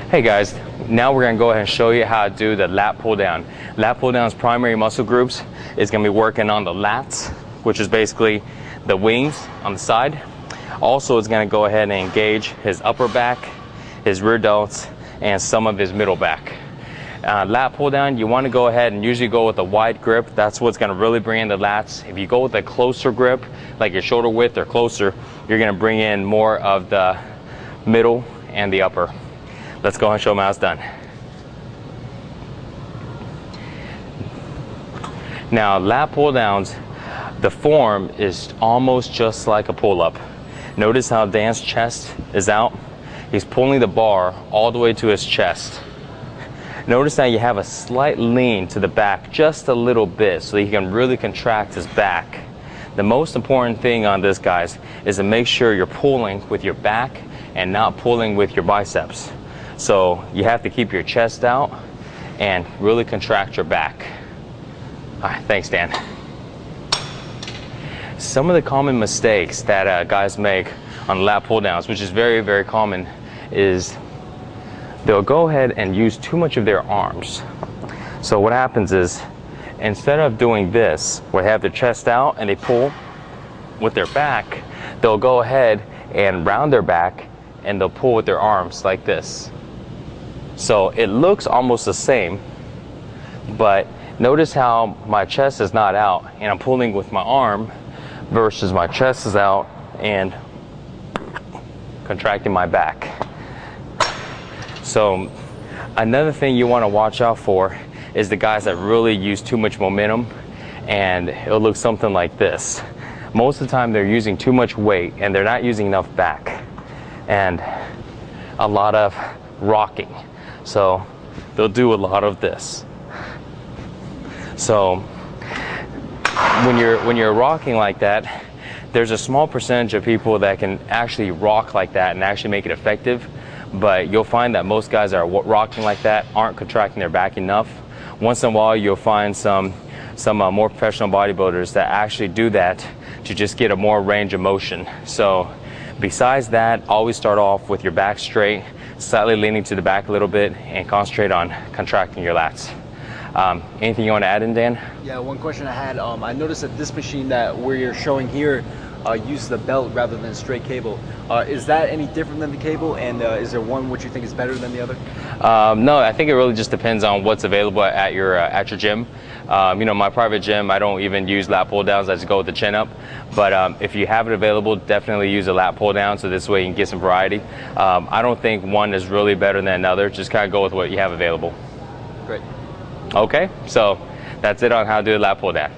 Hey guys, now we're gonna go ahead and show you how to do the lat pull down. Lat pull down's primary muscle groups is gonna be working on the lats, which is basically the wings on the side. Also, it's gonna go ahead and engage his upper back, his rear delts, and some of his middle back. Lat pull down, you wanna go ahead and usually go with a wide grip. That's what's gonna really bring in the lats. If you go with a closer grip, like your shoulder width or closer, you're gonna bring in more of the middle and the upper. Let's go ahead and show them how it's done. Now, lat pull downs, the form is almost just like a pull-up. Notice how Dan's chest is out. He's pulling the bar all the way to his chest. Notice that you have a slight lean to the back, just a little bit, so he can really contract his back. The most important thing on this, guys, is to make sure you're pulling with your back and not pulling with your biceps. So you have to keep your chest out and really contract your back. All right, thanks, Dan. Some of the common mistakes that guys make on lat pull downs, which is very, very common, is they'll go ahead and use too much of their arms. So what happens is, instead of doing this, where they have their chest out and they pull with their back, they'll go ahead and round their back and they'll pull with their arms like this. So it looks almost the same, but notice how my chest is not out and I'm pulling with my arm versus my chest is out and contracting my back. So another thing you want to watch out for is the guys that really use too much momentum, and it'll look something like this. Most of the time they're using too much weight and they're not using enough back and a lot of rocking. So they'll do a lot of this. So when you're rocking like that, there's a small percentage of people that can actually rock like that and actually make it effective, but you'll find that most guys that are rocking like that aren't contracting their back enough. Once in a while you'll find some more professional bodybuilders that actually do that to just get a more range of motion. So besides that, always start off with your back straight, slightly leaning to the back a little bit, and concentrate on contracting your lats. Anything you want to add in, Dan? Yeah, one question I had, I noticed that this machine that where you're showing here uses the belt rather than straight cable. Is that any different than the cable, and is there one which you think is better than the other? No, I think it really just depends on what's available at your gym. You know, my private gym, I don't even use lat pull downs. I just go with the chin up. But if you have it available, definitely use a lat pull down, so this way you can get some variety. I don't think one is really better than another. Just kind of go with what you have available. Great. Okay, so that's it on how to do a lat pull down.